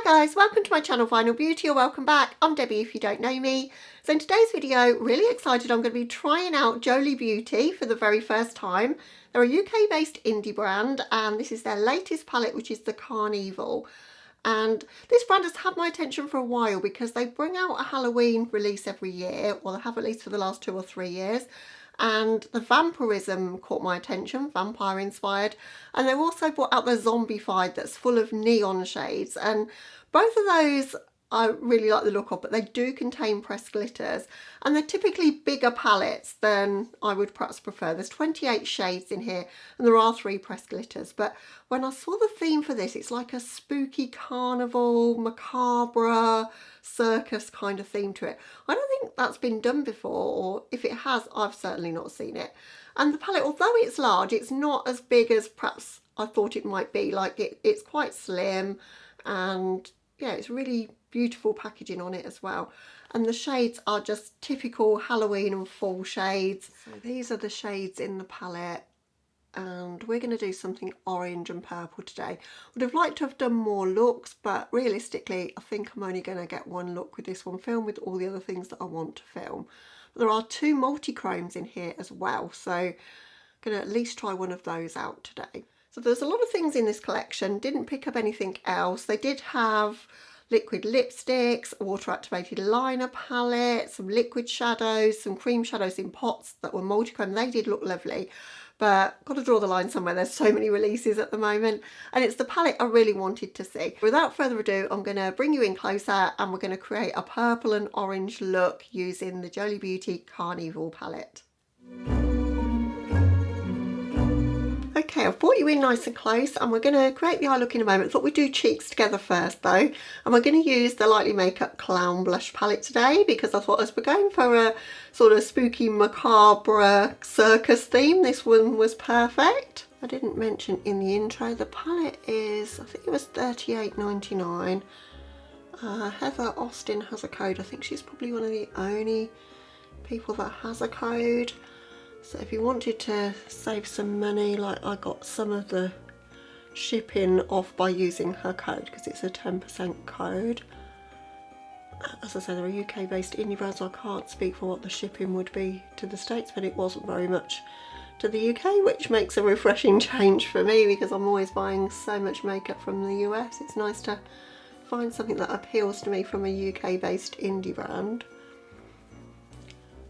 Hi guys, welcome to my channel Vinyl Beauty, or welcome back. I'm Debbie if you don't know me. So in today's video, really excited, I'm going to be trying out Jolie Beauty for the very first time. They're a UK based indie brand and this is their latest palette, which is the CarnEvil. And this brand has had my attention for a while because they bring out a Halloween release every year, or they have at least for the last 2 or 3 years. And the vampirism caught my attention, vampire inspired, and they've also brought out the zombified that's full of neon shades, and both of those I really like the look of, but they do contain pressed glitters and they're typically bigger palettes than I would perhaps prefer. There's 28 shades in here and there are 3 pressed glitters, but when I saw the theme for this, it's like a spooky carnival, macabre, circus kind of theme to it. I don't think that's been done before, or if it has, I've certainly not seen it. And the palette, although it's large, it's not as big as perhaps I thought it might be. Like it's quite slim, and yeah, it's really beautiful packaging on it as well. And the shades are just typical Halloween and fall shades. So these are the shades in the palette, and we're going to do something orange and purple today. Would have liked to have done more looks, but realistically I think I'm only going to get one look with this one, film with all the other things that I want to film. But there are 2 multi-chromes in here as well, so I'm going to at least try one of those out today. So there's a lot of things in this collection, didn't pick up anything else. They did have liquid lipsticks, a water activated liner palette, some liquid shadows, some cream shadows in pots that were multi-chrome. They did look lovely, but got to draw the line somewhere. There's so many releases at the moment, and it's the palette I really wanted to see. Without further ado, I'm going to bring you in closer and we're going to create a purple and orange look using the Jolie Beauty CarnEvil palette. Okay, I've brought you in nice and close and we're going to create the eye look in a moment. I thought we'd do cheeks together first though, and we're going to use the Lightly Makeup Clown Blush palette today because I thought as we're going for a sort of spooky macabre circus theme, this one was perfect. I didn't mention in the intro, the palette is, I think it was $38.99. Heather Austin has a code. I think she's probably one of the only people that has a code. So if you wanted to save some money, like I got some of the shipping off by using her code because it's a 10% code. As I say, they're a UK based indie brand, so I can't speak for what the shipping would be to the States, but it wasn't very much to the UK, which makes a refreshing change for me because I'm always buying so much makeup from the US. It's nice to find something that appeals to me from a UK based indie brand.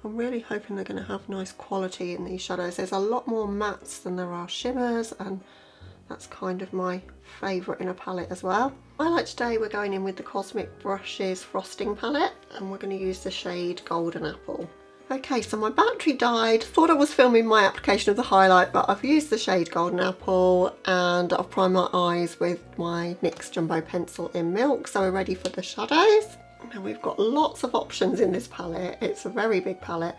I'm really hoping they're going to have nice quality in these shadows. There's a lot more mattes than there are shimmers, and that's kind of my favourite in a palette as well. Highlight today, we're going in with the Cosmic Brushes Frosting palette and we're going to use the shade Golden Apple. Okay, so my battery died. Thought I was filming my application of the highlight, but I've used the shade Golden Apple and I've primed my eyes with my NYX Jumbo Pencil in Milk, so we're ready for the shadows. Now we've got lots of options in this palette. It's a very big palette.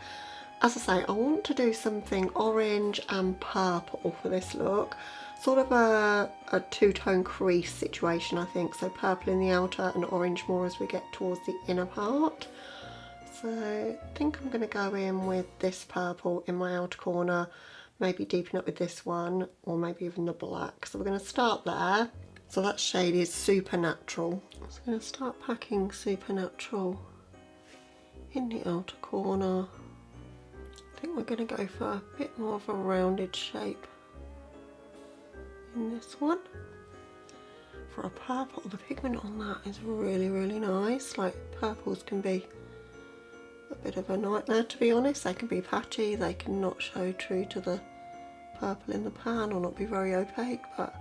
As I say, I want to do something orange and purple for this look. Sort of a two-tone crease situation, I think. So purple in the outer and orange more as we get towards the inner part. So I think I'm going to go in with this purple in my outer corner, maybe deepen up with this one, or maybe even the black. So we're going to start there. So that shade is Supernatural. So I'm going to start packing Supernatural in the outer corner. I think we're going to go for a bit more of a rounded shape in this one. For a purple, the pigment on that is really, really nice. Like, purples can be a bit of a nightmare, to be honest. They can be patchy, they can not show true to the purple in the pan or not be very opaque, but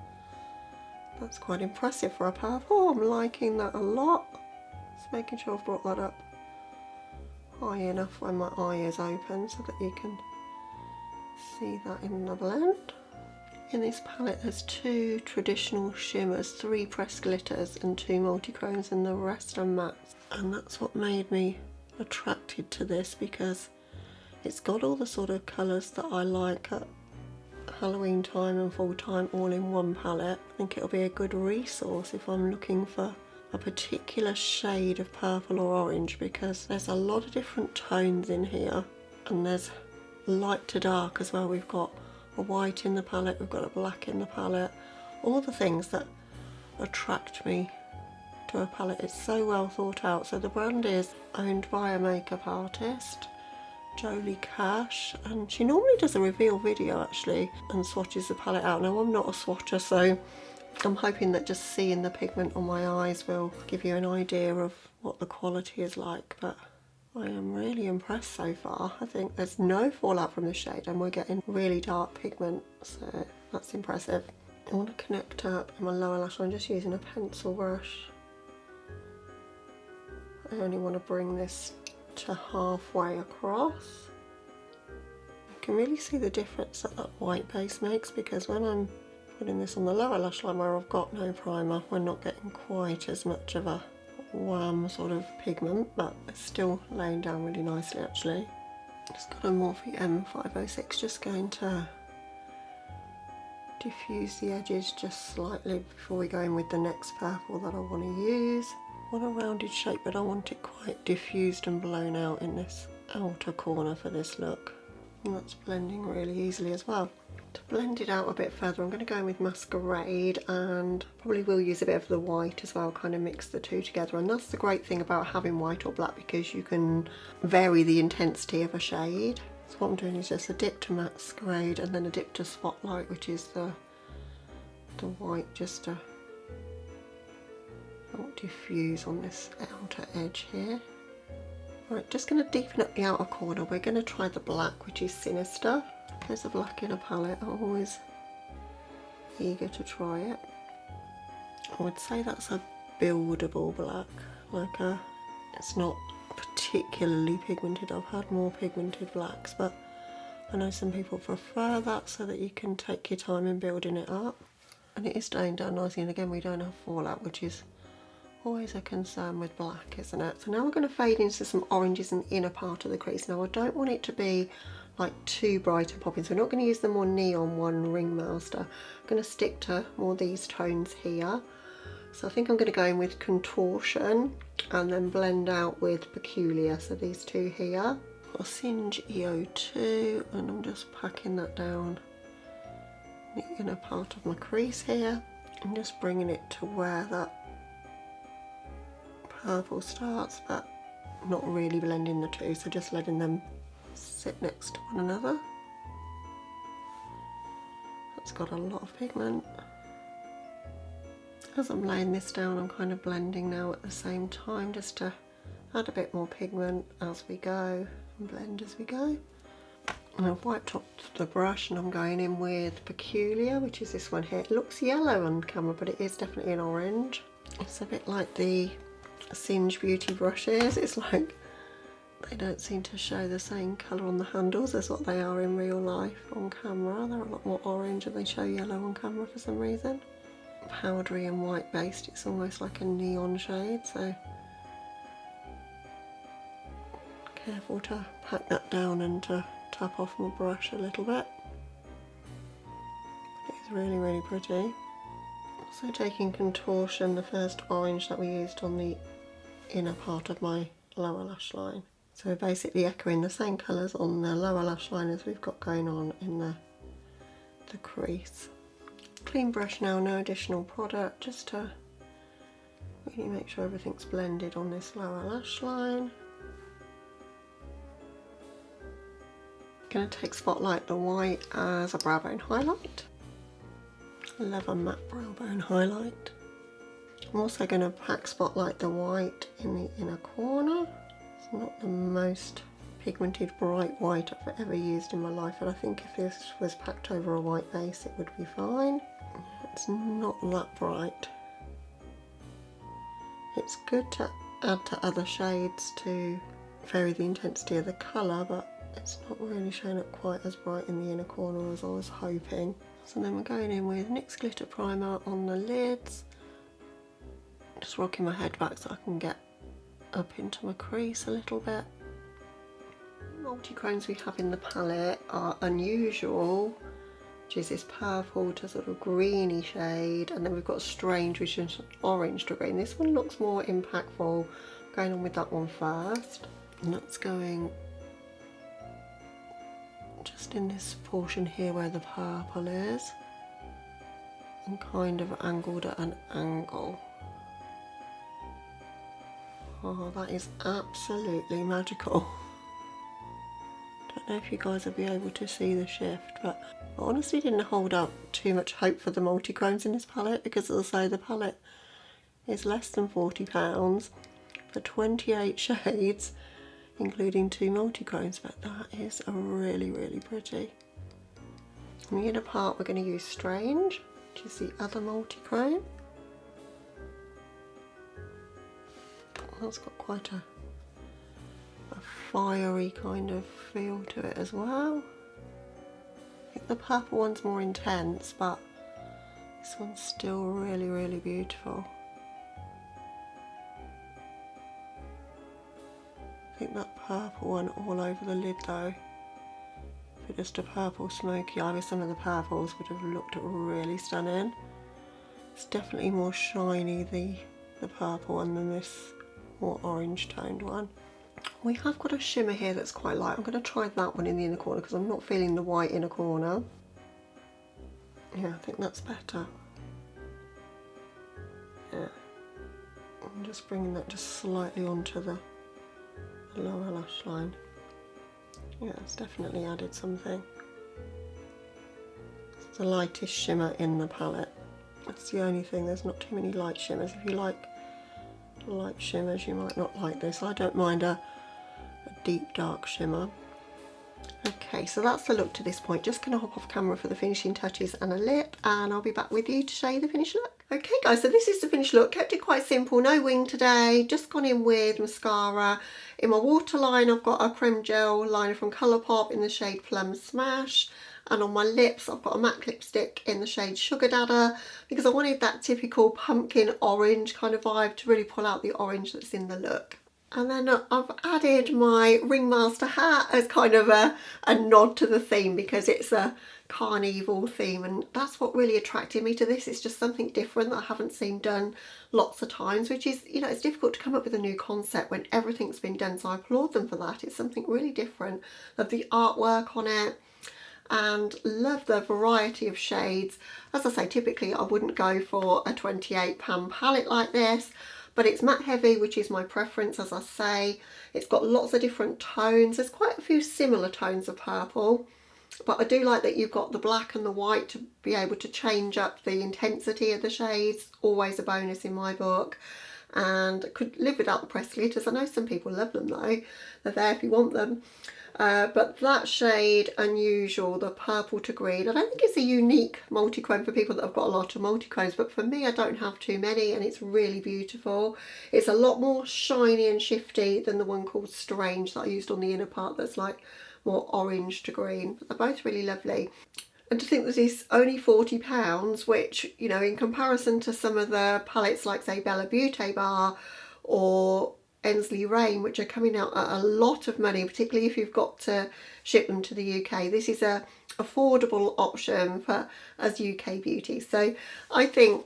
that's quite impressive for a purple. I'm liking that a lot. Just making sure I've brought that up high enough when my eye is open so that you can see that in the blend. In this palette there's 2 traditional shimmers, 3 pressed glitters and 2 multi-chromes, and the rest are mattes. And that's what made me attracted to this, because it's got all the sort of colours that I like at Halloween time and fall time all in one palette. I think it'll be a good resource if I'm looking for a particular shade of purple or orange, because there's a lot of different tones in here and there's light to dark as well. We've got a white in the palette, we've got a black in the palette, all the things that attract me to a palette. It's so well thought out. So the brand is owned by a makeup artist, Jolie Cash, and she normally does a reveal video actually and swatches the palette out. Now I'm not a swatcher, so I'm hoping that just seeing the pigment on my eyes will give you an idea of what the quality is like, but I am really impressed so far. I think there's no fallout from the shade and we're getting really dark pigment, so that's impressive. I want to connect up my lower lash line just using a pencil brush. I only want to bring this to halfway across. You can really see the difference that that white base makes, because when I'm putting this on the lower lash line where I've got no primer, we're not getting quite as much of a wham sort of pigment, but it's still laying down really nicely actually. Just got a Morphe M506, just going to diffuse the edges just slightly before we go in with the next purple that I want to use. I want a rounded shape, but I want it quite diffused and blown out in this outer corner for this look. And that's blending really easily as well. To blend it out a bit further, I'm going to go in with Masquerade, and probably will use a bit of the white as well, kind of mix the two together. And that's the great thing about having white or black, because you can vary the intensity of a shade. So what I'm doing is just a dip to Masquerade and then a dip to Spotlight, which is the white, just to diffuse on this outer edge here. Right, just going to deepen up the outer corner. We're going to try the black, which is Sinister. There's a black in a palette. I'm always eager to try it. I would say that's a buildable black, it's not particularly pigmented. I've had more pigmented blacks, but I know some people prefer that so that you can take your time in building it up. And it is staying down nicely, and again we don't have fallout, which is always a concern with black, isn't it? So now we're going to fade into some oranges in the inner part of the crease. Now I don't want it to be like too bright and popping, so we're not going to use the more neon one, Ringmaster. I'm going to stick to more these tones here. So I think I'm going to go in with Contortion and then blend out with Peculiar, so these two here. I'll Singe EO2 and I'm just packing that down in the inner part of my crease here. I'm just bringing it to where that purple starts, but not really blending the two, so just letting them sit next to one another. That's got a lot of pigment. As I'm laying this down, I'm kind of blending now at the same time, just to add a bit more pigment as we go and blend as we go. And I've wiped off the brush and I'm going in with Peculiar, which is this one here. It looks yellow on camera, but it is definitely an orange. It's a bit like the Singe Beauty brushes. It's like they don't seem to show the same colour on the handles as what they are in real life on camera. They're a lot more orange and they show yellow on camera for some reason. Powdery and white based, it's almost like a neon shade, so careful to pack that down and to tap off my brush a little bit. It's really, really pretty. Also taking Contortion, the first orange that we used on the inner part of my lower lash line. So we're basically echoing the same colours on the lower lash line as we've got going on in the crease. Clean brush now, no additional product, just to really make sure everything's blended on this lower lash line. Going to take Spotlight the white as a brow bone highlight. Leather matte brow bone highlight. I'm also going to pack Spotlight the white in the inner corner. It's not the most pigmented bright white I've ever used in my life, and I think if this was packed over a white base it would be fine. It's not that bright. It's good to add to other shades to vary the intensity of the colour, but it's not really showing up quite as bright in the inner corner as I was hoping. So then we're going in with NYX Glitter Primer on the lids. Just rocking my head back so I can get up into my crease a little bit. Multi-chromes we have in the palette are Unusual, which is this purple to sort of greeny shade, and then we've got Strange, which is orange to green. This one looks more impactful. Going on with that one first, and that's going just in this portion here where the purple is, and kind of angled at an angle. Oh, that is absolutely magical. Don't know if you guys will be able to see the shift, but I honestly didn't hold up too much hope for the multi-chromes in this palette, because as I say, the palette is less than £40 for 28 shades, including 2 multi-chromes, but that is really, really pretty. In the inner part we're going to use Strange, which is the other multi-chrome. That's got quite a fiery kind of feel to it as well. I think the purple one's more intense, but this one's still really, really beautiful. I think that purple one all over the lid though, for just a purple smoky eye with some of the purples, would have looked really stunning. It's definitely more shiny, the purple one, than this more orange toned one. We have got a shimmer here that's quite light. I'm going to try that one in the inner corner because I'm not feeling the white inner corner. Yeah, I think that's better. Yeah, I'm just bringing that just slightly onto the lower lash line. Yeah, it's definitely added something. It's the lightest shimmer in the palette. That's the only thing, there's not too many light shimmers. If you like light shimmers, you might not like this. I don't mind a deep dark shimmer. Okay, so that's the look to this point. Just going to hop off camera for the finishing touches and a lip, and I'll be back with you to show you the finished look. Okay guys, so this is the finished look. Kept it quite simple, no wing today, just gone in with mascara. In my waterline I've got a creme gel liner from ColourPop in the shade Plum Smash, and on my lips I've got a matte lipstick in the shade Sugar Dada, because I wanted that typical pumpkin orange kind of vibe to really pull out the orange that's in the look. And then I've added my ringmaster hat as kind of a nod to the theme, because it's a CarnEvil theme, and that's what really attracted me to this. It's just something different that I haven't seen done lots of times, which is, you know, it's difficult to come up with a new concept when everything's been done, so I applaud them for that. It's something really different. Love the artwork on it and love the variety of shades. As I say, typically I wouldn't go for a £28 palette like this, but it's matte heavy, which is my preference. As I say, it's got lots of different tones. There's quite a few similar tones of purple, but I do like that you've got the black and the white to be able to change up the intensity of the shades. Always a bonus in my book. And could live without the pressed glitters. I know some people love them though. They're there if you want them. But that shade, Unusual, the purple to green, I don't think it's a unique multi-chrome for people that have got a lot of multi-chromes, but for me I don't have too many, and it's really beautiful. It's a lot more shiny and shifty than the one called Strange that I used on the inner part, that's like more orange to green. But they're both really lovely. And to think that it's only £40, which, you know, in comparison to some of the palettes like say Bella Beauty Bar or Ensley Rain, which are coming out at a lot of money, particularly if you've got to ship them to the UK. This is a affordable option for us UK beauties. So I think,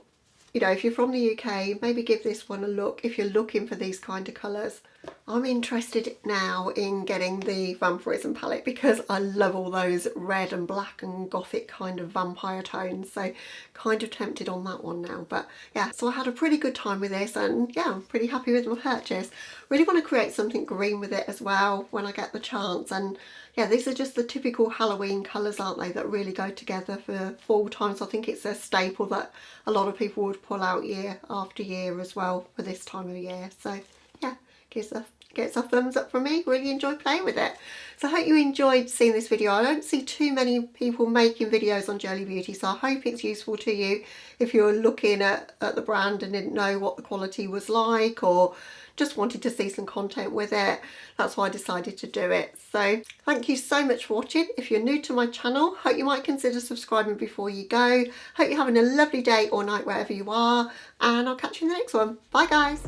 you know, if you're from the UK, maybe give this one a look if you're looking for these kind of colours. I'm interested now in getting the Vampirism palette because I love all those red and black and gothic kind of vampire tones, so kind of tempted on that one now. But yeah, so I had a pretty good time with this, and yeah, I'm pretty happy with my purchase. Really want to create something green with it as well when I get the chance. And yeah, these are just the typical Halloween colours, aren't they, that really go together for fall time. So I think it's a staple that a lot of people would pull out year after year as well for this time of year. So yeah, gets a thumbs up from me. Really enjoyed playing with it. So I hope you enjoyed seeing this video. I don't see too many people making videos on Jolie Beauty, so I hope it's useful to you if you're looking at the brand and didn't know what the quality was like, or just wanted to see some content with it. That's why I decided to do it. So thank you so much for watching. If you're new to my channel, hope you might consider subscribing before you go. Hope you're having a lovely day or night wherever you are, and I'll catch you in the next one. Bye guys.